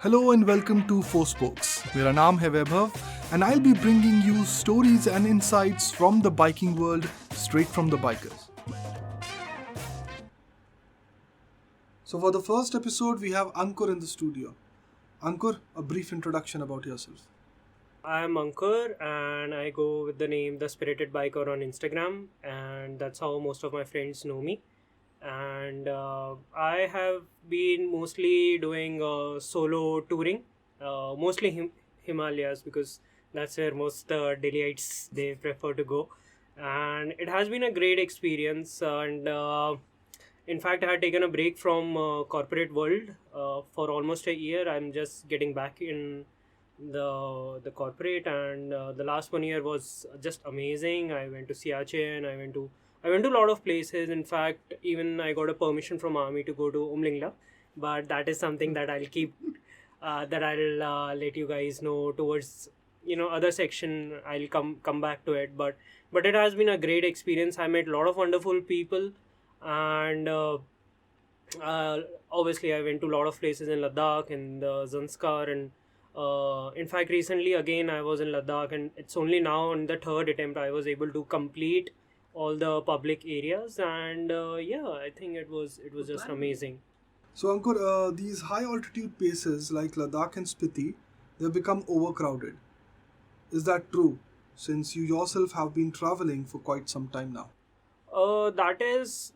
Hello and welcome to Four Spokes. मेरा नाम है वैभव and I'll be bringing you stories and insights from the biking world straight from the bikers. So for the first episode we have Ankur in the studio. Ankur, a brief introduction about yourself. I'm Ankur and I go with the name The Spirited Biker on Instagram, and that's how most of my friends know me. And I have been mostly doing solo touring, mostly Himalayas, because that's where most Delhiites they prefer to go. And it has been a great experience, and in fact I had taken a break from corporate world for almost a year. I'm just getting back in the corporate, and the last 1 year was just amazing. I went to Siachen, I went to a lot of places. In fact, even I got a permission from army to go to Umlingla, but that is something that I'll keep that I'll let you guys know towards other section. I'll come back to it, but it has been a great experience. I met a lot of wonderful people, and obviously I went to a lot of places in Ladakh and Zanskar, and in fact recently again I was in Ladakh, and it's only now on the third attempt I was able to complete all the public areas, and I think it was just amazing. So Ankur, these high altitude places like Ladakh and Spiti, they've become overcrowded. Is that true? Since you yourself have been traveling for quite some time now. That is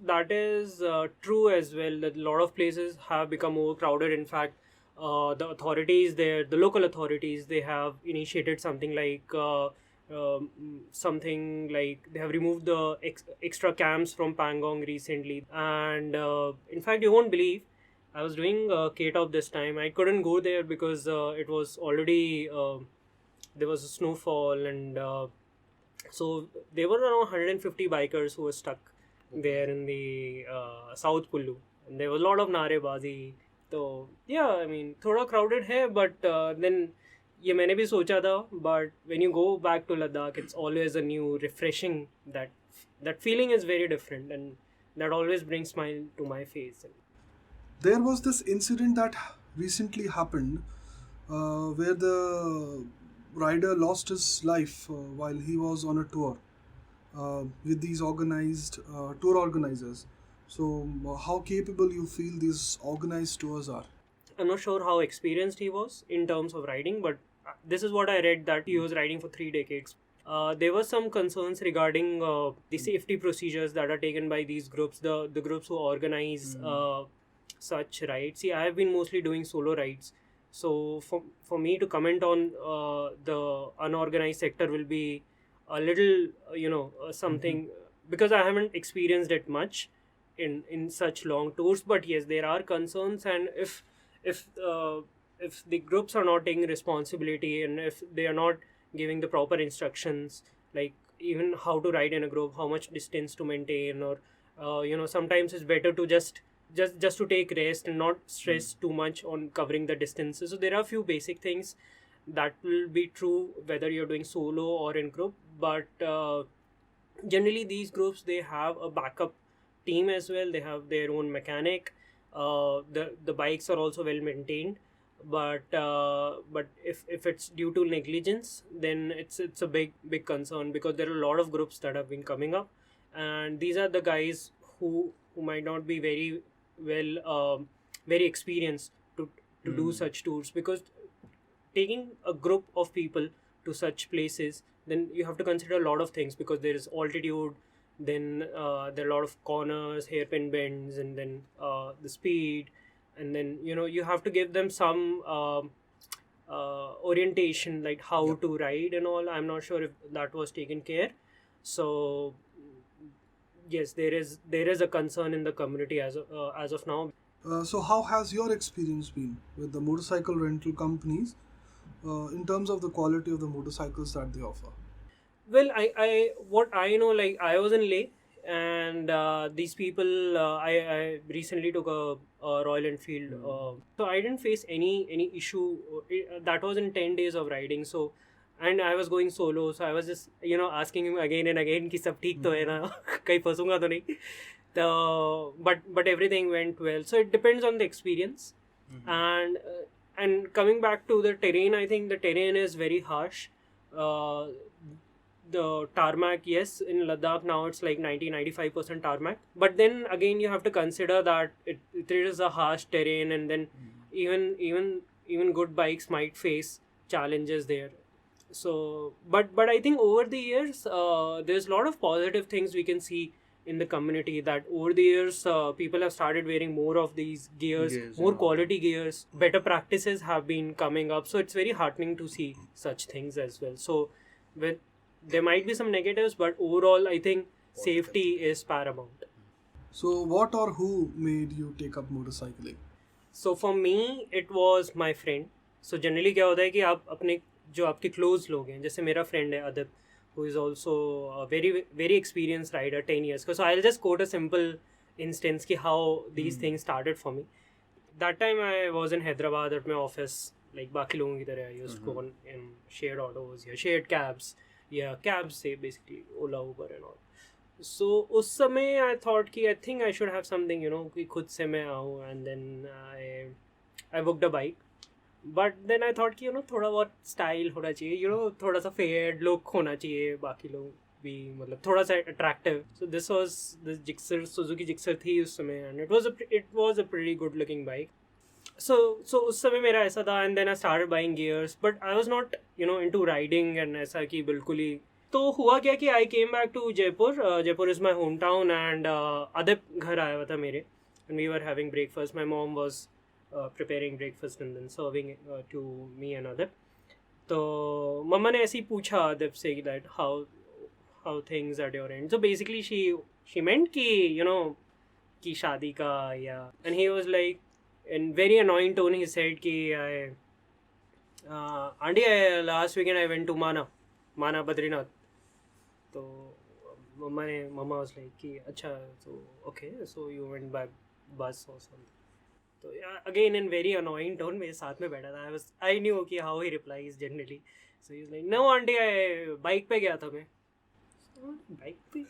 true as well. That a lot of places have become overcrowded. In fact, the authorities there, the local authorities, they have initiated something like they have removed the extra camps from Pangong recently. And in fact, you won't believe, I was doing K-Top this time. I couldn't go there because it was already there was a snowfall, and so there were around 150 bikers who were stuck there in the South Kullu, and there was a lot of narebazi. So yeah, I mean, thoda crowded hai, but then ये मैंने भी सोचा था, but when you go back to Ladakh, it's always a new, refreshing, that feeling is very different, and that always brings smile to my face. There was this incident that recently happened where the rider lost his life while he was on a tour with these organized tour organizers. So how capable you feel these organized tours are? I'm not sure how experienced he was in terms of riding, but this is what I read, that he was riding for 3 decades. There were some concerns regarding the safety procedures that are taken by these groups, the groups who organize such rides. See, I have been mostly doing solo rides, so for me to comment on the unorganized sector will be a little something, because I haven't experienced it much in such long tours. But yes, there are concerns, and if the groups are not taking responsibility, and if they are not giving the proper instructions, like even how to ride in a group, how much distance to maintain, or sometimes it's better to just to take rest and not stress too much on covering the distances. So there are a few basic things that will be true whether you're doing solo or in group, but generally these groups, they have a backup team as well. They have their own mechanic. The bikes are also well maintained, but if it's due to negligence, then it's a big concern, because there are a lot of groups that have been coming up, and these are the guys who might not be very well very experienced to do such tours, because taking a group of people to such places, then you have to consider a lot of things, because there is altitude, then there are a lot of corners, hairpin bends, and then the speed, and then you have to give them some orientation, like how to ride and all. I'm not sure if that was taken care. So yes, there is a concern in the community as of now. So how has your experience been with the motorcycle rental companies in terms of the quality of the motorcycles that they offer? Well, I what I know, like I was in Leh, and these people, I recently took a Royal Enfield, so I didn't face any issue. That was in 10 days of riding, so, and I was going solo, so I was just asking him again and again कि सब ठीक तो है ना, कहीं फंसूंगा तो नहीं. But everything went well. So it depends on the experience, and And coming back to the terrain, I think the terrain is very harsh. uh, the tarmac, yes, in Ladakh now it's like 90-95% tarmac, but then again you have to consider that it is a harsh terrain, and then even good bikes might face challenges there. So but I think over the years, there's a lot of positive things we can see in the community, that over the years, people have started wearing more of these gears, more quality gears, better practices have been coming up, so it's very heartening to see such things as well. So with there might be some negatives, but overall I think safety is paramount. So, what or who made you take up motorcycling? So for me it was my friend. So generally क्या होता है कि आप अपने जो आपके close लोग हैं, जैसे मेरा फ्रेंड है अदब, who is also a very experienced rider, 10 years ago. So I'll just quote a simple instance ki how these things started for me. That time I was in Hyderabad at my office, like बाकी लोगों की तरह. I used to go on in shared autos या shared cabs, या cabs से basically Ola, Uber and all. So उस समय I thought कि I think I should have something, कि खुद से मैं आऊँ, and then I booked a bike. But then I thought कि थोड़ा बहुत स्टाइल होना चाहिए, थोड़ा सा फेयर लुक होना चाहिए, बाकी लोग भी मतलब थोड़ा सा attractive. So this was this Gixxer, Suzuki Gixxer थी उस समय, and it was a pretty good looking bike. So उस समय मेरा ऐसा था, and then I started buying gears, but I was not into riding and ऐसा कि बिल्कुल ही. तो हुआ क्या कि I came back to Jaipur. Jaipur is my home town, and अदब घर आया हुआ था मेरे, and we were having breakfast. My mom was preparing breakfast and then serving to me and Adib. तो मम्मा ने ऐसे ही पूछा अदब से that how things at your end. So basically she meant कि कि शादी का, या, and he was like in very annoying tone he said कि aunty last weekend I went to Mana Badrinath. तो मम्मा was like कि अच्छा, so okay, so you went by bus or something. तो again in very annoying tone, मेरे साथ में बैठा था. आई न्यू कि how he replies generally. So he is like no aunty, I bike पे गया था मैं. बाइक पे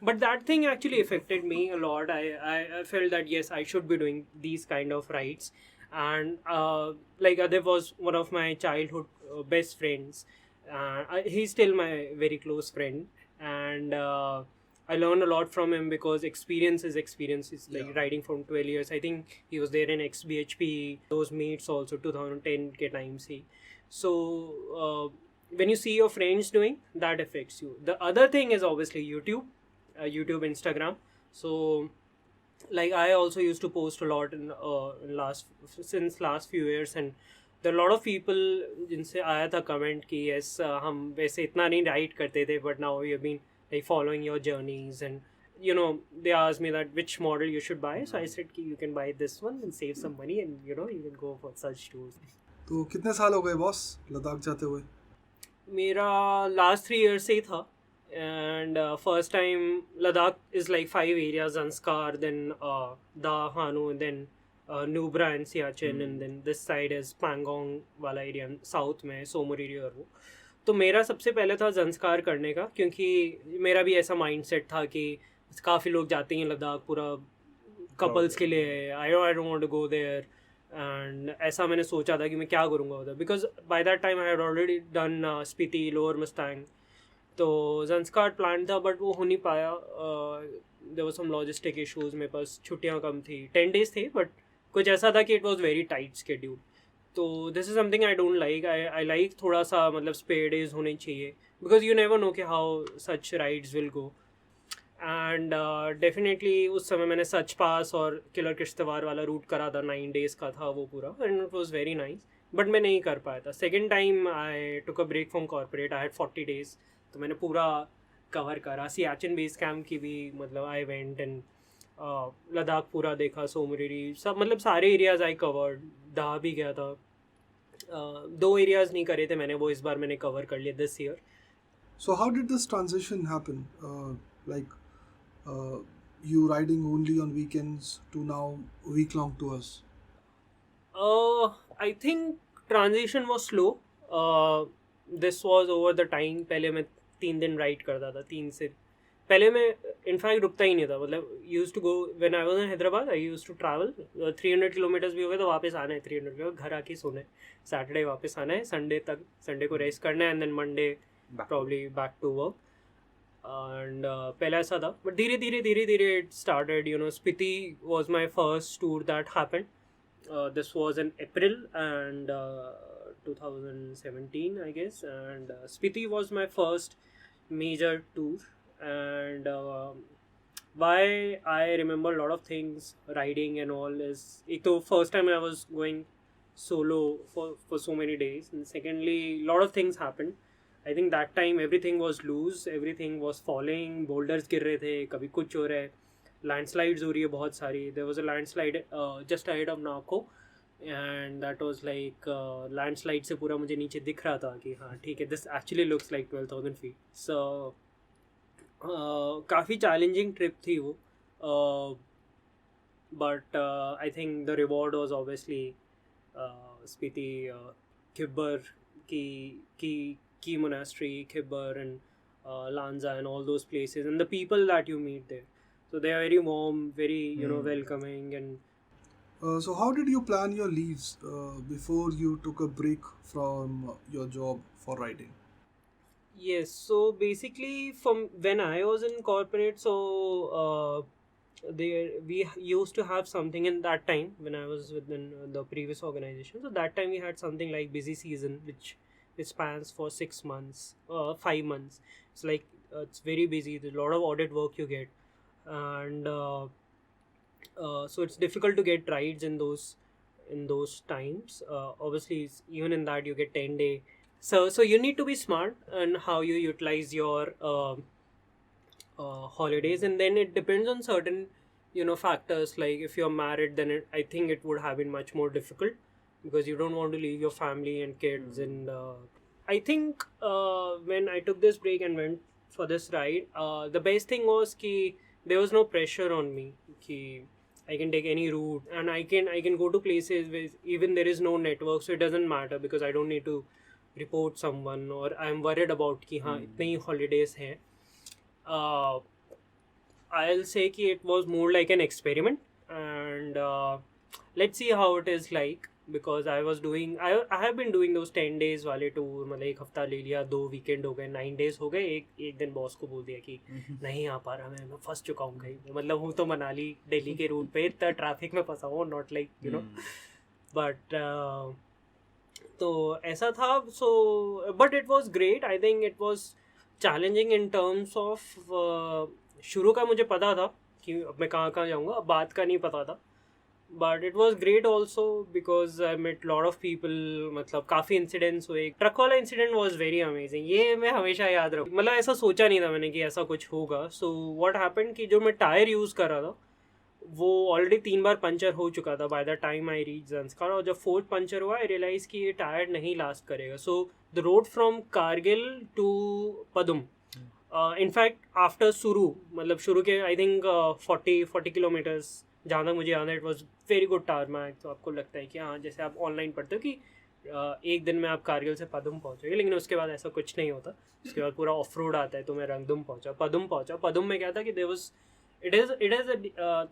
but that thing actually affected me a lot. I felt that yes I should be doing these kind of rides. And like other was one of my childhood best friends. He still my very close friend, and I learned a lot from him because experience is experience. It's like riding from 12 years. I think he was there in XBHP, those meets also 2010 ke time se. So when you see your friends doing, that affects you. The other thing is obviously YouTube, Instagram. So like I also used to post a lot in last few years, and there are a lot of people जिनसे आया था comment कि yes हम वैसे इतना नहीं ride करते थे, but now we have been like following your journeys, and they asked me that which model you should buy. So I said कि you can buy this one and save some money, and you can go for such tours. तो कितने साल हो गए boss Ladakh जाते हुए? मेरा last 3 years से ही था, and first time Ladakh is like 5 areas: Zanskar, then Da Hanu, and then Nubra and Siachen, and then this side is Pangong वाला area, south में सोमोरिरी और वो. तो मेरा सबसे पहले था जंस्कार करने का, क्योंकि मेरा भी ऐसा माइंडसेट था कि काफ़ी लोग जाते हैं लद्दाख, पूरा कपल्स के लिए, I don't want to go there. And ऐसा मैंने सोचा था कि मैं क्या करूँगा उधर, because by that time I had already done Spiti, lower Mustang. तो जंस्कार प्लान था, बट वो हो नहीं पाया. There were some logistic issues, मेरे पास छुट्टियाँ कम थी, 10 days थे, बट कुछ ऐसा था कि it was very tight schedule. तो this is something I don't like. I like थोड़ा सा मतलब स्पेयर डेज होने चाहिए, बिकॉज यू नेवर नो कि how such rides will go. And definitely उस समय मैंने सच पास और किलर किश्तवाड़ वाला रूट करा था, 9 days का था वो पूरा, and it was very nice, but मैं नहीं कर पाया था. Second time I took a break from corporate. I had 40 days, तो मैंने पूरा कवर करा. सियाचिन बेस कैम्प की भी मतलब आई वेंट, एंड लद्दाख पूरा देखा, सोमरिरी, सब मतलब सारे एरियाज़ आई कवर्ड. दाह भी गया था. 2 एरियाज़ नहीं करे थे मैंने, वो इस बार मैंने कवर कर लिया this year. So how did this transition happen? Like you riding only on weekends to now week-long tours? I think transition was slow. This was over the time. पहले मैं 3 दिन राइड करता था, 3 से पहले मैं इनफैक्ट रुकता ही नहीं था, मतलब use to go when I was in Hyderabad, I use to travel 300 kilometres भी हो गए तो वापस आना है, 300 किलोमीटर घर आके सोना है, सैटरडे वापस आना है, संडे तक, संडे को रेस्ट करना है, and then Monday probably back to work. And पहले ऐसा था, बट धीरे धीरे धीरे it started, you know. Spiti was my first tour that happened. This was in April and 2017, I guess, and Spiti was my first major tour. And why I remember a lot of things riding and all is, ek to first time I was going solo for so many days, and secondly a lot of things happened. I think that time everything was loose, everything was falling, boulders गिर रहे थे, कभी कुछ हो रहा है, landslides हो रही है बहुत सारी. There was a landslide just ahead of Nako, and that was like landslide से पूरा मुझे नीचे दिख रहा था कि हाँ ठीक है, this actually looks like 12,000 feet. So काफ़ी चैलेंजिंग ट्रिप थी वो, but I think the reward was obviously Spiti, Khibber की monastery, Khibbar and Lanza and all those places, and the people that you meet there. So they are very warm, very, you know, welcoming. And So how did you plan your leaves before you took a break from your job for riding? yes, so basically from when I was in corporate, so we used to have something in that time when I was within the previous organization. So that time we had something like busy season, which spans for 6 months, 5 months. It's like it's very busy, there's a lot of audit work you get, and so it's difficult to get rides in those times. Obviously even in that you get 10 day. So you need to be smart on how you utilize your holidays, and then it depends on certain, you know, factors. Like if you're married, then I think it would have been much more difficult, because you don't want to leave your family and kids. And I think when I took this break and went for this ride, the best thing was ki there was no pressure on me ki I can take any route, and I can go to places where even there is no network, so it doesn't matter, because I don't need to report someone, or I'm worried about ki हाँ इतने ही holidays हैं. I'll say ki it was more like an experiment, and let's see how it is like, because I have been doing those 10 days वाले tour, मतलब एक हफ्ता ले लिया, 2 weekend हो गए, 9 days हो गए, एक दिन बॉस को बोल दिया कि नहीं आ पा रहा मैं फंस चुका हूँ कहीं, मतलब हूँ तो मनाली दिल्ली के रूट पे, इतना ट्रैफिक में फंसा हूँ, not like you know. But तो ऐसा था. So but it was great. I think it was challenging in terms of शुरू का मुझे पता था कि अब मैं कहाँ कहाँ जाऊँगा, अब बात का नहीं पता था. But it was great also because I met lot of people. मतलब काफ़ी इंसिडेंट्स हुए. ट्रक वाला इंसिडेंट वॉज वेरी अमेजिंग, ये मैं हमेशा याद रखूँ. मतलब ऐसा सोचा नहीं था मैंने कि ऐसा कुछ होगा. सो व्हाट हैपेंड कि जो मैं टायर यूज़ कर रहा था वो ऑलरेडी 3 बार पंचर हो चुका था by the time I reach Zanskar. और जब 4th पंचर हुआ आई रियलाइज़ कि ये टायर नहीं लास्ट करेगा. So the road from Kargil to Padum, in fact after शुरू, मतलब शुरू के आई थिंक 40 किलोमीटर्स जहाँ तक मुझे याद है, it was very good tarmac. तो आपको लगता है कि हाँ जैसे आप ऑनलाइन पढ़ते हो कि एक दिन में आप कारगिल से पदुम पहुँचोगे, लेकिन उसके बाद ऐसा कुछ नहीं होता. उसके बाद पूरा ऑफ रोड आता है. तो मैं रंगदुम पहुँचा, पदुम में क्या था कि देयर वाज इट इज़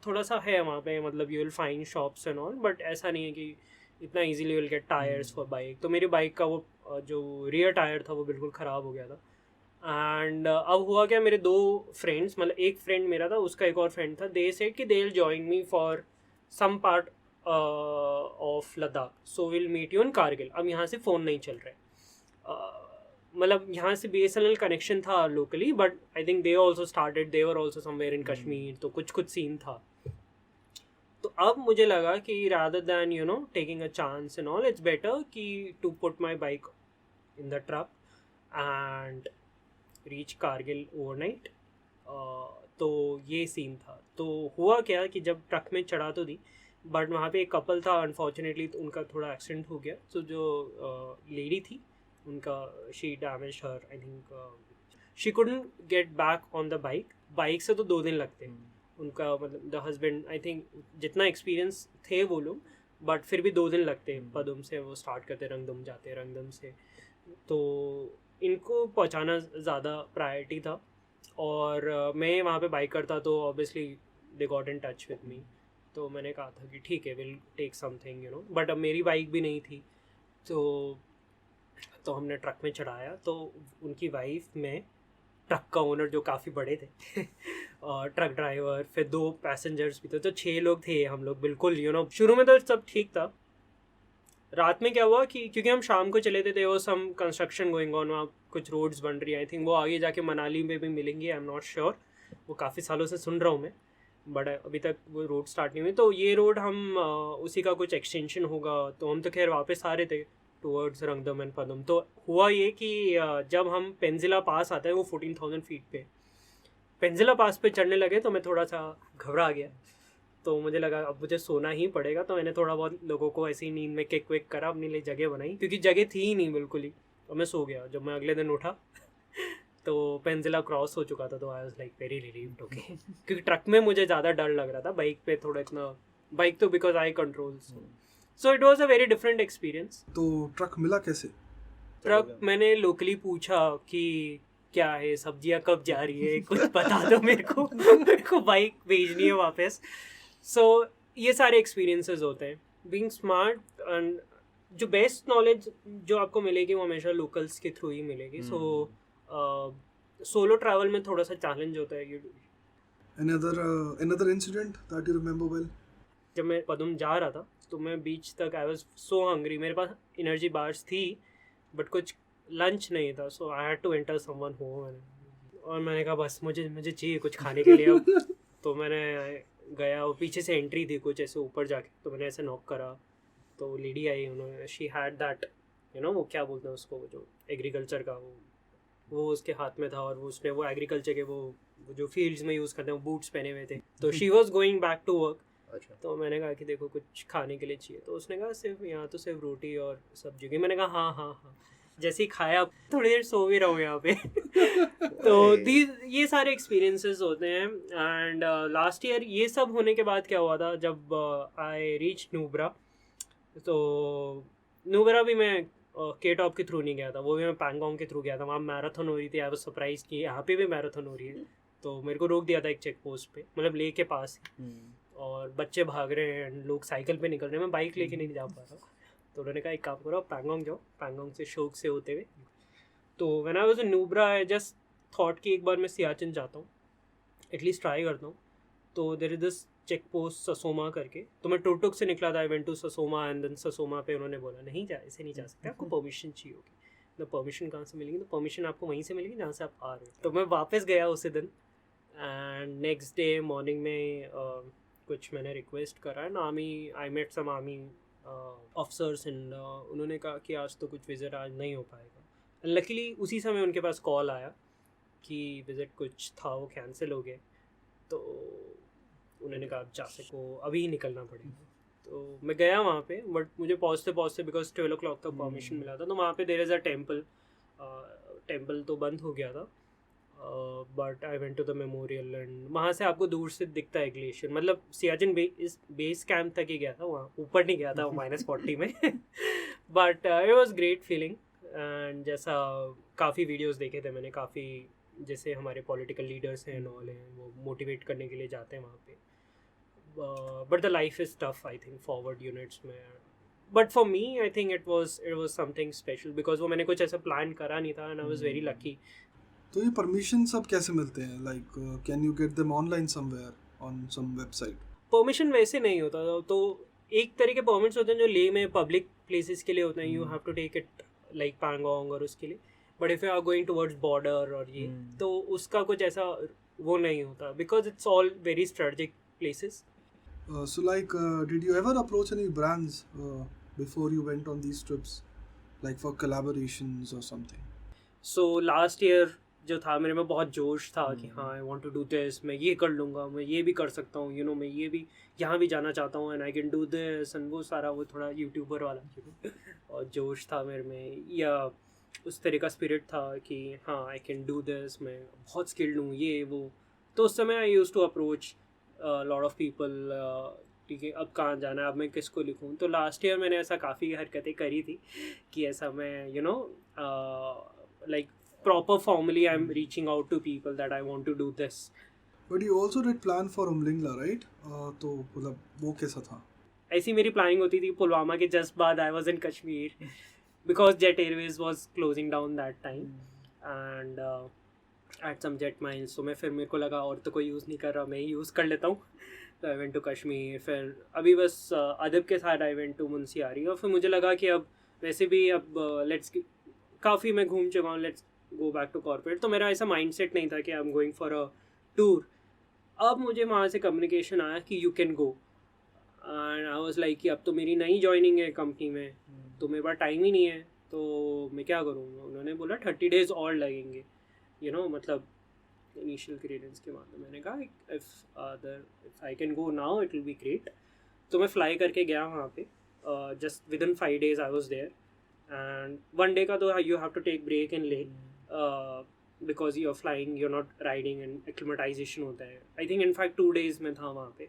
थोड़ा सा है वहाँ पे, मतलब you will find shops and all, but ऐसा नहीं है कि इतना easily will get tyres for bike. तो मेरी बाइक का वो जो रियर टायर था वो बिल्कुल ख़राब हो गया था. एंड अब हुआ क्या, मेरे 2 फ्रेंड्स, मतलब एक फ्रेंड मेरा था, उसका एक और फ्रेंड था, दे सेड कि they will join me for some part of Ladakh, so will meet you in Kargil. अब यहाँ से फ़ोन नहीं चल रहा है, मतलब यहाँ से BSNL कनेक्शन था locally, but I think they also started, they were also somewhere in Kashmir. तो कुछ सीन था. तो अब मुझे लगा कि rather than you know taking a chance and all, it's better कि to put my bike in the truck and reach Kargil overnight. तो ये सीन था. तो हुआ क्या कि जब ट्रक में चढ़ा तो दी, बट वहाँ पे एक कपल था, अनफॉर्चुनेटली तो उनका थोड़ा एक्सीडेंट हो गया. तो जो लेडी थी उनका, she damage her, I think she couldn't get back on the bike से तो 2 दिन लगते हैं उनका, मतलब द हस्बैंड, आई थिंक जितना एक्सपीरियंस थे वो लोग, बट फिर भी 2 दिन लगते हैं. पदुम से वो स्टार्ट करते, रंगदुम जाते, रंगदुम से तो इनको पहुंचाना ज़्यादा प्रायोरिटी था. और मैं वहाँ पे बाइक करता तो obviously they got in touch with me, तो मैंने कहा था कि ठीक है will take something you know, but अब मेरी बाइक भी नहीं थी, तो हमने ट्रक में चढ़ाया, तो उनकी वाइफ में ट्रक का ओनर जो काफ़ी बड़े थे और ट्रक ड्राइवर, फिर 2 पैसेंजर्स भी थे, तो 6 लोग थे हम लोग बिल्कुल यू नो। शुरू में तो सब ठीक था, रात में क्या हुआ कि क्योंकि हम शाम को चले थे वो सम कंस्ट्रक्शन गोइंग ऑन, वहाँ कुछ रोड्स बन रही है, आई थिंक वो आगे जाके मनाली में भी मिलेंगी, आई एम नॉट श्योर, वो काफ़ी सालों से सुन रहा हूँ मैं, बट अभी तक वो रोड स्टार्ट नहीं हुई। तो ये रोड हम उसी का कुछ एक्सटेंशन होगा, तो हम तो खैर वापस आ रहे थे टूवर्ड्स रंगदम एंड पदम। तो हुआ ये कि जब हम पेंजिला पास आते हैं, वो 14,000 फीट पे, पेंजिला पास पे चढ़ने लगे तो मैं थोड़ा सा घबरा गया, तो मुझे लगा अब मुझे सोना ही पड़ेगा, तो मैंने थोड़ा बहुत लोगों को ऐसी नींद में किक विक करा, अपने लिए जगह बनाई, क्योंकि जगह थी ही नहीं बिल्कुल ही, और मैं सो गया। जब मैं अगले दिन उठा तो पेंजिला क्रॉस हो चुका था, तो आई was like very relieved, okay क्योंकि ट्रक में मुझे ज़्यादा डर लग रहा था, बाइक पे थोड़ा इतना, बाइक तो because I control, so it was a very different experience. तो ट्रक मिला कैसे? ट्रक मैंने लोकली पूछा कि क्या है, सब्जियां कब जा रही है, कुछ बता दो मेरे को बाइक भेजनी है वापस। सो ये सारे एक्सपीरियंसेस होते हैं बीइंग स्मार्ट, एंड जो बेस्ट नॉलेज जो आपको मिलेगी वो हमेशा लोकल्स के थ्रू ही मिलेगी। सो सोलो ट्रैवल में थोड़ा सा चैलेंज होता है। Another incident that you remember well? जब मैं पदम जा रहा था तो मैं बीच तक आई वाज सो हंग्री, मेरे पास एनर्जी बार्स थी बट कुछ लंच नहीं था, so I had to enter someone home, और मैंने कहा बस मुझे चाहिए कुछ खाने के लिए अब। तो मैंने गया, और पीछे से एंट्री थी कुछ ऐसे ऊपर जाके, तो मैंने ऐसे नॉक करा, तो लेडी आई, उन्होंने she had that you know, वो क्या बोलते हैं उसको, जो एग्रीकल्चर का वो उसके हाथ में था, और वो उसने वो एग्रीकल्चर के वो जो फील्ड्स में यूज़ करते हैं वो बूट्स पहने हुए थे, तो she was going back to work. अच्छा। तो मैंने कहा कि देखो कुछ खाने के लिए चाहिए, तो उसने कहा सिर्फ यहाँ तो सिर्फ रोटी और सब्जी की। मैंने कहा हाँ हाँ हाँ, जैसे ही खाया थोड़ी देर सो भी रहा हूँ यहाँ पे। तो ये सारे एक्सपीरियंसेस होते हैं। एंड लास्ट ईयर ये सब होने के बाद क्या हुआ था, जब आई रीच नुब्रा, तो नुब्रा भी मैं के टॉप के थ्रू नहीं गया था, वो भी मैं पैंगोंग के थ्रू गया था। वहाँ मैराथन हो रही थी, आई वाज सरप्राइज कि यहाँ पे भी मैराथन हो रही है, तो मेरे को रोक दिया था एक चेक पोस्ट पे, मतलब ले के पास ही, और बच्चे भाग रहे हैं, लोग साइकिल पे निकल रहे हैं, मैं बाइक लेके नहीं जा पा रहा। तो उन्होंने कहा एक काम करो, पैंगोंग जाओ, पैंगोंग से शोक से होते हुए। तो when I was in Nubra I just thought कि एक बार मैं सियाचिन जाता हूँ, एटलीस्ट ट्राई करता हूँ। तो there is this check post Sasoma करके, तो मैं टुकटुक से निकला था, I went to Sasoma, and then Sasoma पे उन्होंने बोला नहीं जा, ऐसे नहीं जा सकते, आपको परमिशन चाहिए होगी। तो परमिशन कहाँ से मिलेगी? तो परमिशन आपको वहीं से मिलेगी जहाँ से आप आ रहे हो। तो मैं वापस गया उसी दिन, एंड नेक्स्ट डे मॉर्निंग में कुछ मैंने रिक्वेस्ट करा, and I met some army officers, and उन्होंने कहा कि आज तो कुछ विजिट आज नहीं हो पाएगा। एंड लकीली उसी समय उनके पास कॉल आया कि विजिट कुछ था वो कैंसिल हो गया, तो उन्होंने कहा आप जा सको, अभी ही निकलना पड़ेगा। तो मैं गया वहाँ पे, बट मुझे पहुँचते बिकॉज 12 o'clock तक परमिशन मिला था, तो वहाँ पे there is a temple, temple तो बंद हो गया था, but I went to the memorial, and वहाँ से आपको दूर से दिखता है ग्लेशियर, मतलब सियाचिन बेस कैंप तक ही गया था, वहाँ ऊपर नहीं गया था -40 में। But it was great feeling. And जैसा काफ़ी वीडियोस देखे थे मैंने, काफ़ी जैसे हमारे पॉलिटिकल लीडर्स हैं नॉल हैं, वो मोटिवेट करने के लिए जाते हैं वहाँ पे, but the life is tough I think forward units में। But for me I think it was something special, because वो मैंने कुछ ऐसा प्लान करा नहीं था, and I was very lucky. तो ये परमिशन सब कैसे मिलते हैं? Like can you get them online somewhere on some website? Permission वैसे नहीं होता, तो एक तरह के परमिट्स होते हैं जो ले में पब्लिक प्लेसेस के लिए होते हैं, you have to take it like Pangong और उसके लिए। But if you are going towards border और ये, तो उसका कुछ ऐसा वो नहीं होता, because it's all very strategic places. So like did you ever approach any brands before you went on these trips, like for collaborations or something? So last year जो था मेरे में बहुत जोश था कि हाँ I want to do this, मैं ये कर लूँगा, मैं ये भी कर सकता हूँ, यू नो मैं ये भी यहाँ भी जाना चाहता हूँ, and I can do this, and वो सारा वो थोड़ा यूट्यूबर वाला और जोश था मेरे में, या उस तरह का स्पिरिट था कि हाँ आई कैन डू दिस, मैं बहुत स्किल्ड हूँ ये वो। तो उस समय I use to approach lot of people, ठीक है अब कहाँ जाना है, अब मैं किसको लिखूँ। तो लास्ट ईयर मैंने ऐसा काफ़ी हरकतें करी थी कि ऐसा मैं you know like proper formally I'm reaching out to people that I want to do this. But you also did plan for Umlingla, right? तो मतलब वो कैसा था? ऐसी मेरी प्लानिंग होती थी पुलवामा के जस्ट बाद आई was in Kashmir because Jet Airways was closing down that time and at some jet miles. So मैं फिर मेरे को लगा और तो कोई यूज़ नहीं कर रहा, मैं ही यूज़ कर लेता हूँ. तो आई वेंट टू कश्मीर. फिर अभी बस अदब के साथ आई वेंट टू मुंशियारी. और फिर मुझे लगा कि अब वैसे भी अब लेट्स काफ़ी मैं घूम चुका हूँ, let's go back to corporate. तो मेरा ऐसा माइंड सेट नहीं था कि I am going for a tour. अब मुझे वहाँ से कम्युनिकेशन आया कि you can go and I was like कि अब तो मेरी नई ज्वाइनिंग है कंपनी में, तो मेरे पास टाइम ही नहीं है, तो मैं क्या करूँ. उन्होंने बोला 30 days और लगेंगे, मतलब इनिशियल क्लियरेंस के बाद. मैंने कहा if I can go now it will be great. तो मैं फ्लाई करके गया वहाँ पे. Just within 5 days I was there and 1 day का तो you have to take break in Leh because you are flying, you are not riding and acclimatisation होता है. आई थिंक इनफैक्ट 2 days में था वहाँ पे.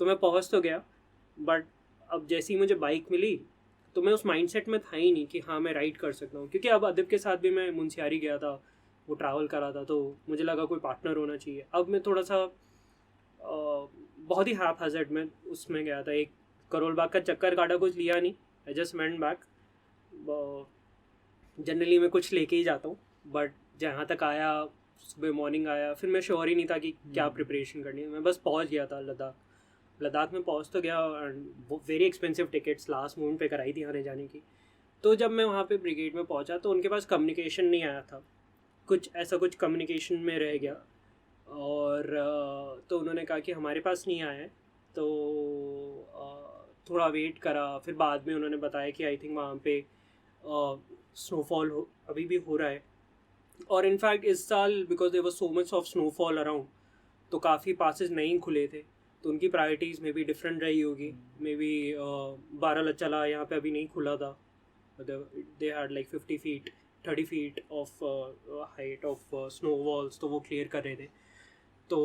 तो मैं पहुँच तो गया, बट अब जैसे ही मुझे बाइक मिली तो मैं उस माइंडसेट में था ही नहीं कि हाँ मैं राइड कर सकता हूँ. क्योंकि अब अदब के साथ भी मैं मुंशियारी गया था, वो ट्रैवल करा था, तो मुझे लगा कोई पार्टनर होना चाहिए. अब मैं थोड़ा सा बहुत ही हैप हैज़र्ड में उसमें गया था. एक करोल बाग का चक्कर काटा, कुछ लिया नहीं. I just went back. Generally मैं कुछ लेके ही जाता हूँ, बट जहाँ तक आया सुबह मॉर्निंग आया, फिर मैं श्योर ही नहीं था कि क्या प्रिपरेशन करनी है. मैं बस पहुँच गया था लद्दाख में पहुँच तो गया. And very expensive tickets last moment पे कराई थी आने जाने की. तो जब मैं वहाँ पे ब्रिगेड में पहुँचा तो उनके पास कम्युनिकेशन नहीं आया था, कुछ कम्युनिकेशन में रह गया. और तो उन्होंने कहा कि हमारे पास नहीं आया है. तो थोड़ा वेट करा. फिर बाद में उन्होंने बताया कि आई थिंक वहाँ पे स्नोफॉल अभी भी हो रहा है. और इनफैक्ट इस साल because there was so much of snowfall around, तो काफ़ी पासेस नहीं खुले थे. तो उनकी प्रायोरिटीज़ में भी डिफरेंट रही होगी. मे बी बारालाचला यहाँ पे अभी नहीं खुला था. They had like 50 feet 30 feet of height of snow walls, तो वो क्लियर कर रहे थे. तो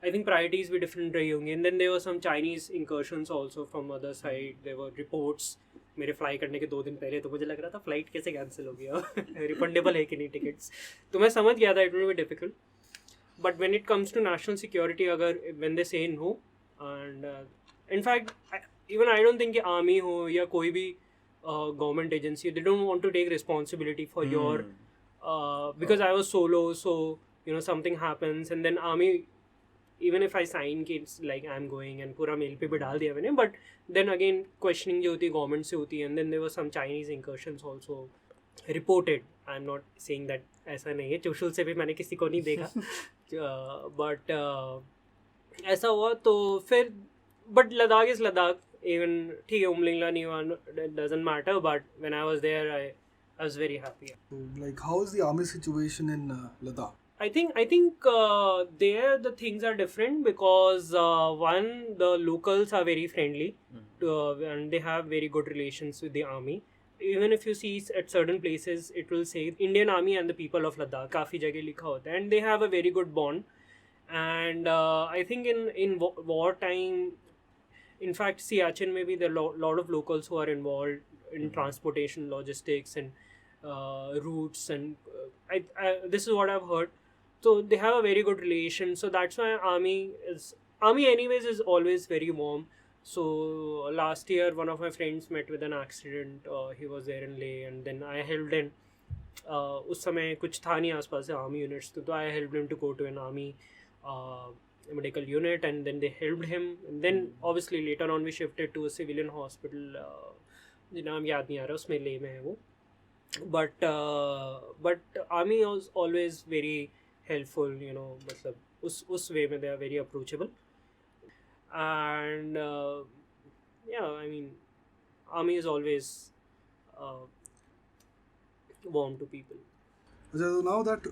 आई थिंक प्रायोरिटीज़ भी डिफरेंट रही होंगी. And then there were some Chinese incursions also from other side. There were reports मेरे फ्लाई करने के 2 दिन पहले. तो मुझे लग रहा था फ्लाइट कैसे कैंसिल हो गया, रिफंडेबल है कि नहीं टिकट्स. तो मैं समझ गया था it will be difficult. But when it comes to national security, when they say no, and in fact, even I don't think कि army हो या कोई भी government agency, they don't want to take responsibility for your because I was solo, so something happens and then army, even if I sign कि it's like I'm going and पूरा mail पे भी डाल दिया मैंने, but then again questioning जो होती है government से होती है. And then there were some Chinese incursions also reported. I'm not saying that ऐसा नहीं है, चुशुल से भी मैंने किसी को नहीं देखा. बट ऐसा हुआ. तो फिर but Ladakh is Ladakh. Even ठीक है उमलिंगला नहीं हुआ, doesn't matter. But when I was there I was very happy. Like, how is the army situation in Ladakh? I think there the things are different because one, the locals are very friendly and they have very good relations with the army. Even if you see at certain places it will say Indian Army and the people of Ladakh, काफ़ी जगह लिखा होता है. And they have a very good bond. And I think in war time, in fact Siachen में भी there are lot of locals who are involved in transportation, logistics and routes and this is what I've heard. So they have a very good relation. So that's why army anyways is always very warm. So last year one of my friends met with an accident. He was there in Leh and then I helped him. उस समय कुछ था नहीं आसपास से army units, तो I helped him to go to an army medical unit and then they helped him. And then obviously later on we shifted to a civilian hospital. नाम याद नहीं आ रहा, उसमें ले में है वो. But army was always very helpful, मतलब उस वे में they are very approachable. And yeah, I mean army is always warm to people. So now that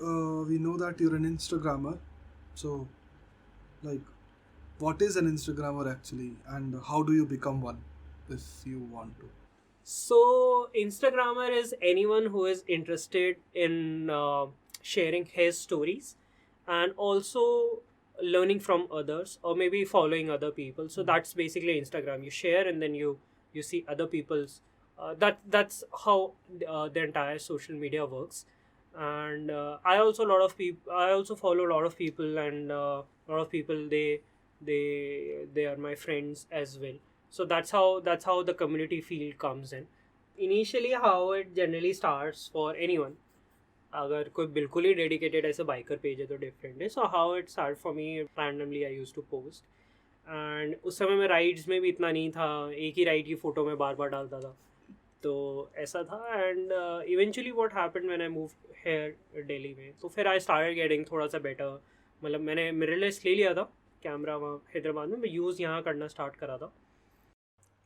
we know that you're an Instagrammer, so like, what is an Instagrammer actually, and how do you become one if you want to? So Instagrammer is anyone who is interested in sharing his stories and also learning from others or maybe following other people. So that's basically Instagram. You share and then you see other people's that's how the entire social media works. And I also a lot of people. I also follow a lot of people, and a lot of people they are my friends as well. So that's how the community feel comes in. Initially, how it generally starts for anyone. अगर कोई बिल्कुल ही dedicated ऐसे biker page है तो different है. So how it start for me, randomly I use to post. And उस समय मैं राइड्स में भी इतना नहीं था, एक ही राइड की फ़ोटो मैं बार बार डालता था. तो ऐसा था. And eventually what happened when I move here Delhi में, तो फिर आई स्टार्टेड गेटिंग थोड़ा सा बेटर. मतलब मैंने मिररलेस ले लिया था कैमरा वहाँ हैदराबाद में, मैं यूज़ यहाँ करना स्टार्ट करा था.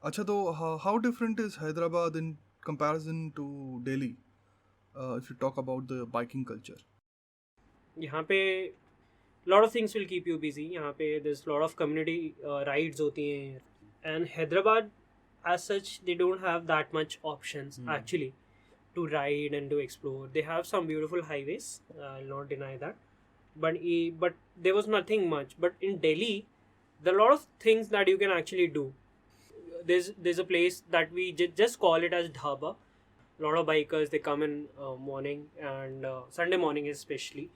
अच्छा, तो how different is Hyderabad in comparison to Delhi if you talk about the biking culture? यहाँ पे lot of things will keep you busy. यहाँ पे there's lot of community rides होती हैं. And Hyderabad as such they don't have that much options actually to ride and to explore. They have some beautiful highways, I'll not deny that, but there was nothing much. But in Delhi there are a lot of things that you can actually do. There's a place that we just call it as dhaba. A lot of bikers, they come in morning, and Sunday morning especially.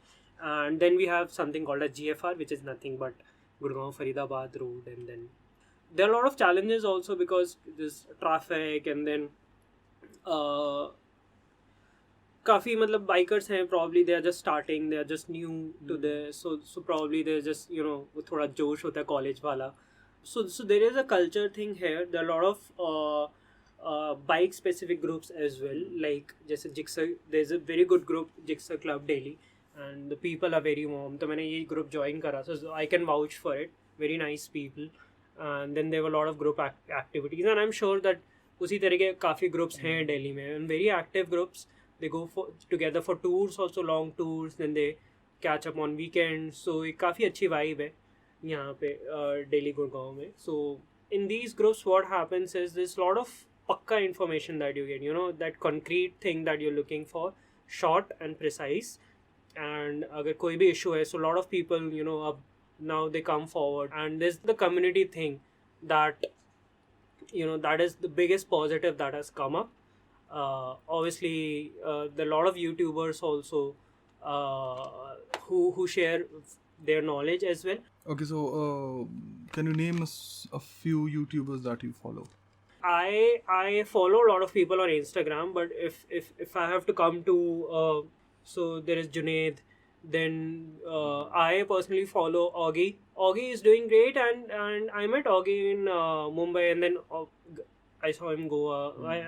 And then we have something called a GFR, which is nothing but Gurgaon Faridabad road. And then there are a lot of challenges also because there's traffic. And then काफ़ी मतलब bikers हैं, probably they are just starting, they are just new to the, so probably they just वो थोड़ा जोश होता है college वाला. So there is a culture thing here. There are a lot of bike specific groups as well, like जैसे Jigsaw, there's a very good group Jigsaw Club Delhi, and the people are very warm. तो मैंने ये group join करा, so I can vouch for it. Very nice people. And then there were a lot of group activities, and I'm sure that उसी तरह के काफ़ी groups हैं दिल्ली में, and very active groups. They go for together for tours, also long tours. Then they catch up on weekends. So एक काफ़ी अच्छी vibe है यहाँ पे दिल्ली गुड़गांव में. So in these groups what happens is there's a lot of पक्का information that you get, that concrete thing that you're looking for, short and precise. And अगर कोई भी issue है, so a lot of people, अब now they come forward, and there's the community thing that that is the biggest positive that has come up. Obviously there are a lot of YouTubers also who share their knowledge as well. Okay, so can you name a few YouTubers that you follow? I follow a lot of people on Instagram, but if I have to come to so there is Junaid. Then I personally follow Augie. Augie is doing great, and I met Augie in Mumbai, and then I saw him in Goa.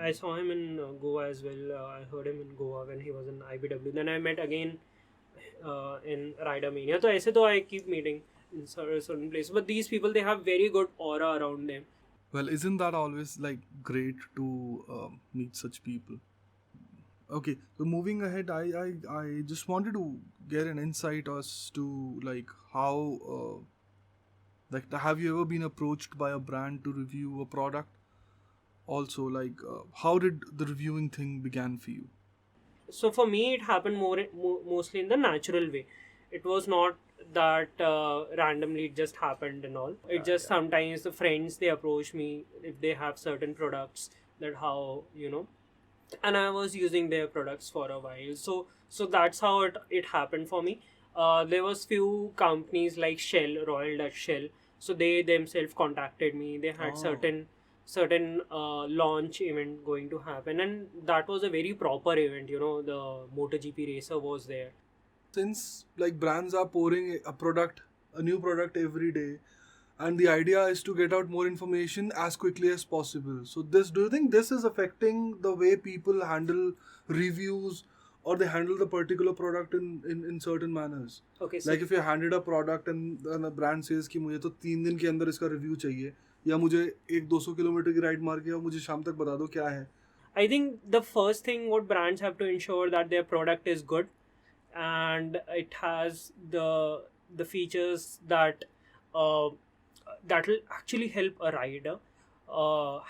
I saw him in Goa as well. I heard him in Goa when he was in IBW. Then I met again in Rider Mania. So ऐसे तो I keep meeting in certain places. But these people, they have very good aura around them. Well, isn't that always like great to meet such people? Okay, so moving ahead, I just wanted to get an insight as to like how like have you ever been approached by a brand to review a product? Also, like how did the reviewing thing began for you? So for me, it happened mostly in the natural way. It was not that randomly it just happened and all. It just sometimes the friends, they approach me if they have certain products, that how and I was using their products for a while. So that's how it happened for me. There was few companies like Shell, Royal Dutch Shell. So they themselves contacted me. They had certain launch event going to happen, and that was a very proper event. The MotoGP racer was there. Since like brands are pouring a new product every day, and the idea is to get out more information as quickly as possible. So do you think this is affecting the way people handle reviews, or they handle the particular product in certain manners? Okay, so like if you handed a product and a brand says कि मुझे तो 3 दिन के अंदर इसका review चाहिए, या मुझे 100-200 किलोमीटर की राइड मार के और मुझे शाम तक बता दो क्या है. I think the first thing what brands have to ensure that their product is good, and it has the features that that will actually help a rider.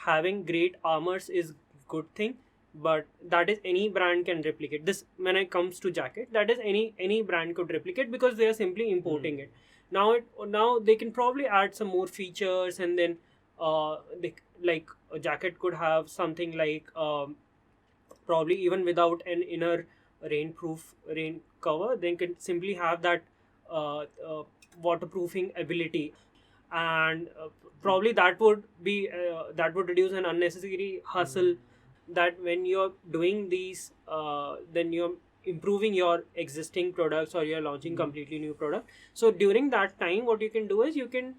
Having great armors is good thing, but that is any brand can replicate. This when it comes to jacket, that is any brand could replicate because they are simply importing it. Now they can probably add some more features, and then they, like a jacket could have something like probably even without an inner rain cover, then can simply have that waterproofing ability. And probably that would reduce an unnecessary hustle, that when you're doing these then you're improving your existing products or you're launching completely new product. So during that time, what you can do is you can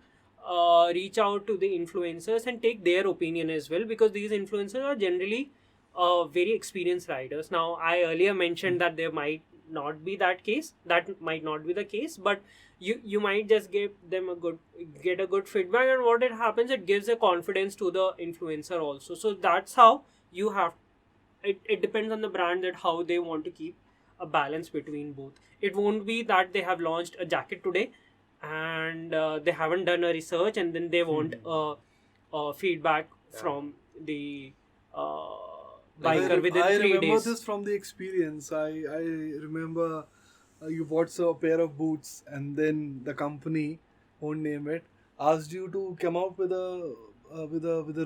reach out to the influencers and take their opinion as well, because these influencers are generally very experienced riders. Now, I earlier mentioned that there might not be that case, that might not be the case, but you might just give them get a good feedback, and what it happens, it gives a confidence to the influencer also. So that's how you have it depends on the brand, that how they want to keep a balance between both. It won't be that they have launched a jacket today and they haven't done a research, and then they want feedback from the biker within I 3 remember days. this from the experience. I remember you bought a pair of boots, and then the company, won't name it, asked you to come out with a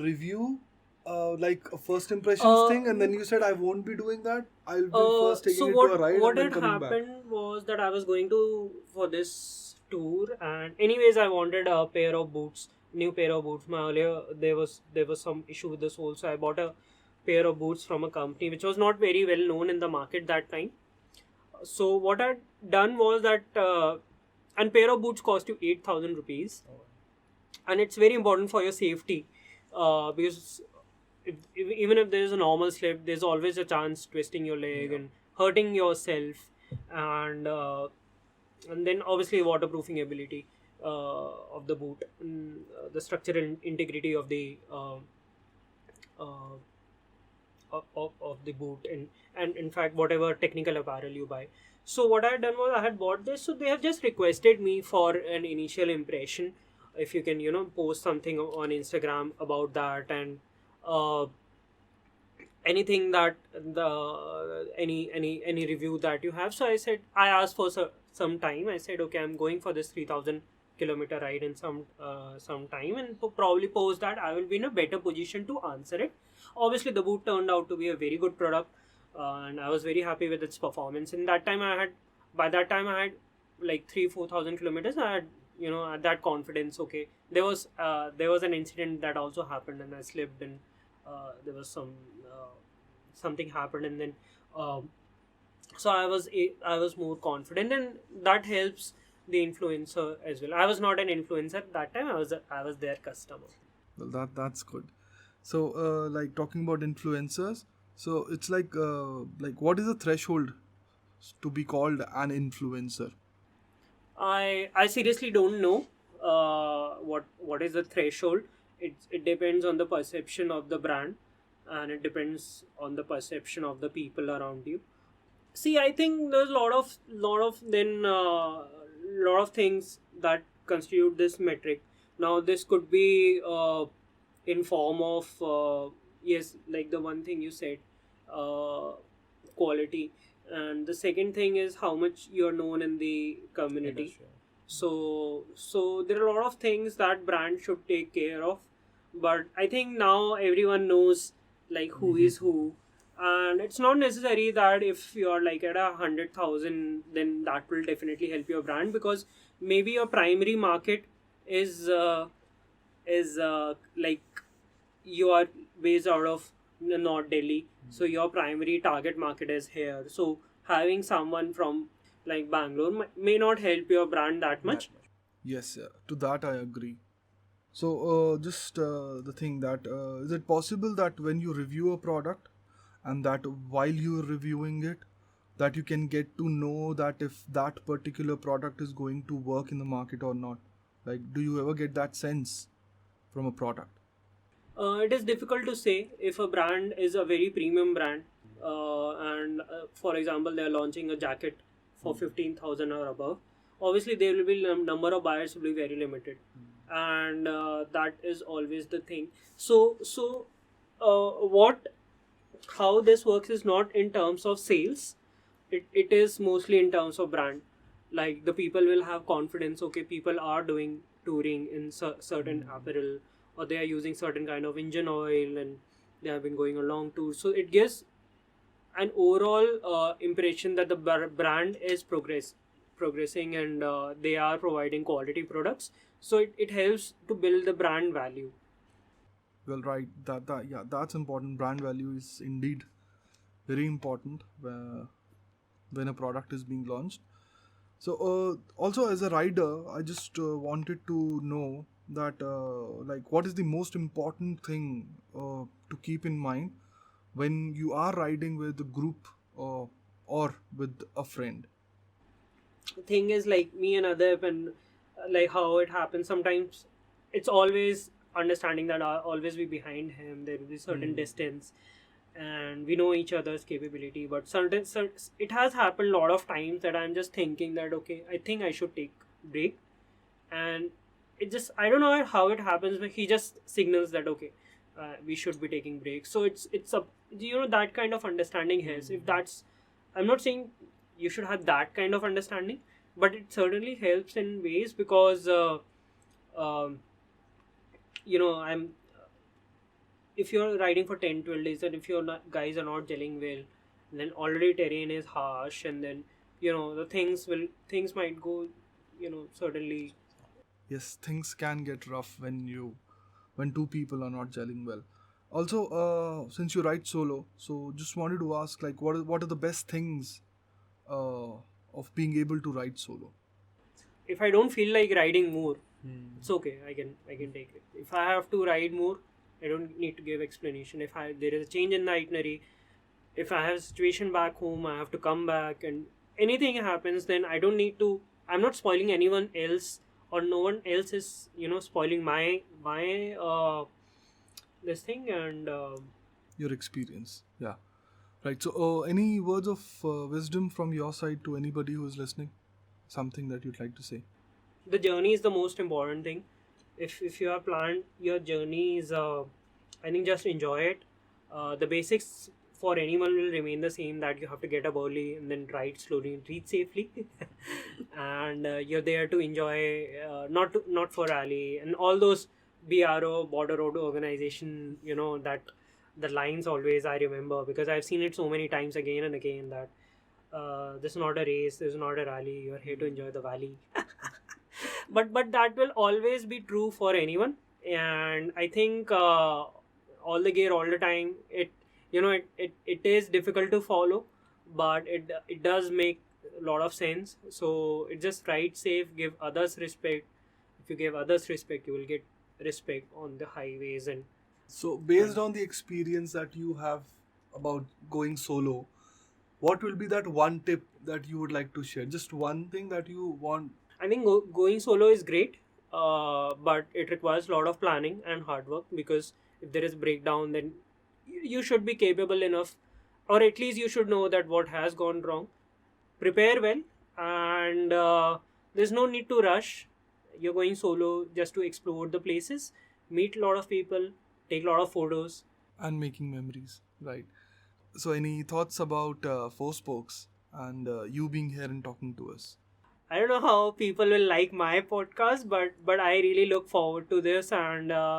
review, like a first impressions thing, and then you said, I won't be doing that. I'll be first taking So it to a ride what and then had coming back. happened was that I was going to for this tour, and anyways I wanted a pair of boots, new pair of boots. My earlier there was some issue with the sole, so I bought a pair of boots from a company which was not very well known in the market that time. So what I'd done was that and pair of boots cost you 8,000 rupees, and it's very important for your safety, because even if there is a normal slip, there's always a chance twisting your leg and hurting yourself, and then obviously waterproofing ability of the boot, the structural integrity of the uh, of the boot, and in fact whatever technical apparel you buy. So what I had done was I had bought this, so they have just requested me for an initial impression, if you can post something on Instagram about that, and uh, anything that the any review that you have. So I asked for some time. I said, okay, I'm going for this 3,000 kilometer ride in some time, and probably post that I will be in a better position to answer it. Obviously the boot turned out to be a very good product, and I was very happy with its performance. In that time I had by that time I had like 3-4,000 kilometers. I had that confidence. Okay, there was an incident that also happened, and I slipped, and there was something happened, and then um, so I was more confident, and that helps the influencer as well. I was not an influencer at that time. I was their customer. Well, that's good. So, like talking about influencers, so it's like what is the threshold to be called an influencer? I seriously don't know what is the threshold. It depends on the perception of the brand, and it depends on the perception of the people around you. See, I think there's a lot of things that constitute this metric. Now, this could be in form of yes, like the one thing you said, uh, quality, and the second thing is how much you're known in the community. So there are a lot of things that brand should take care of, but I think now everyone knows like who is who, and it's not necessary that if you're like at 100,000, then that will definitely help your brand, because maybe your primary market is like you are based out of North Delhi, so your primary target market is here. So having someone from like Bangalore may not help your brand that much. Yes, to that I agree. So, just the thing that is it possible that when you review a product, and that while you're reviewing it, that you can get to know that if that particular product is going to work in the market or not? Like, do you ever get that sense from a product? It is difficult to say if a brand is a very premium brand, and for example, they are launching a jacket for 15,000 or above. Obviously, there will be number of buyers will be very limited, and that is always the thing. So what how this works is not in terms of sales. It is mostly in terms of brand. Like the people will have confidence. Okay, people are doing touring in certain apparel, or they are using certain kind of engine oil, and they have been going a long tour. So it gives an overall impression that the brand is progressing, and they are providing quality products. So it helps to build the brand value. Well, right. That yeah, that's important. Brand value is indeed very important when a product is being launched. So, also as a rider, I just wanted to know that like what is the most important thing to keep in mind when you are riding with a group or with a friend. The thing is, like me and Adip, and like how it happens sometimes, it's always understanding that I'll always be behind him. There will be certain distance, and we know each other's capability. But it has happened a lot of times that I'm just thinking that, okay, I think I should take break, and it just, I don't know how it happens, but he just signals that, okay, we should be taking breaks. So it's a, that kind of understanding helps. If that's, I'm not saying you should have that kind of understanding, but it certainly helps in ways, because um, I'm, if you're riding for 10-12 days, and if your guys are not gelling well, then already terrain is harsh, and then the things might go, certainly. Yes, things can get rough when two people are not gelling well. Also, since you ride solo, so just wanted to ask, like, what are the best things uh, of being able to ride solo? If I don't feel like riding more, it's okay. I can take it. If I have to ride more, I don't need to give explanation. If there is a change in the itinerary, if I have a situation back home, I have to come back, and anything happens, then I don't need to. I'm not spoiling anyone else, or no one else is spoiling my this thing, and Your experience, yeah. Right. So, any words of wisdom from your side to anybody who is listening? Something that you'd like to say? the journey is the most important thing. If you have planned your journey, is I think just enjoy it. The basics for anyone will remain the same, that you have to get up early and then ride slowly and reach safely. And you're there to enjoy, not for rally and all those BRO, border road organization, that the lines always I remember, because I've seen it so many times again and again, that this is not a race, this is not a rally, you're here to enjoy the valley. But that will always be true for anyone. And I think all the gear all the time, it is difficult to follow, but it does make a lot of sense. So it just ride safe, give others respect. If you give others respect, you will get respect on the highways. And So, based on the experience that you have about going solo, what will be that one tip that you would like to share? Just one thing that you want. I think going solo is great, but it requires a lot of planning and hard work, because if there is breakdown, then you should be capable enough, or at least you should know that what has gone wrong. Prepare well, and there's no need to rush. You're going solo just to explore the places, meet a lot of people, take a lot of photos. And making memories, right? So, any thoughts about Four Spokes and you being here and talking to us? I don't know how people will like my podcast, but I really look forward to this, and yeah,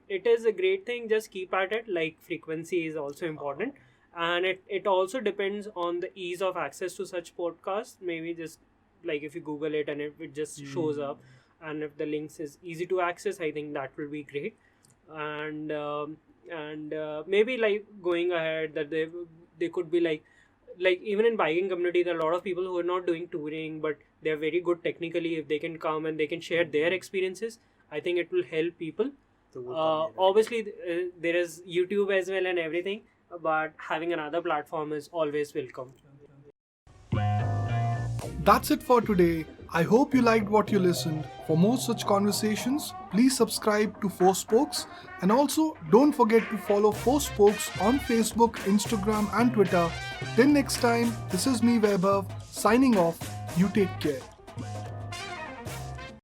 it is a great thing. Just keep at it. Like, frequency is also important, and it also depends on the ease of access to such podcasts. Maybe just like if you Google it and if it just shows up, and if the links is easy to access, I think that will be great. And maybe like going ahead, that they could be like even in biking community, there are a lot of people who are not doing touring, but they're very good technically. If they can come and they can share their experiences, I think it will help people. Obviously there is YouTube as well and everything, but having another platform is always welcome. That's it for today. I hope you liked what you listened. For more such conversations, please subscribe to Four Spokes, and also don't forget to follow Four Spokes on Facebook, Instagram, and Twitter. Till next time, this is me, Vaibhav, signing off. You take care.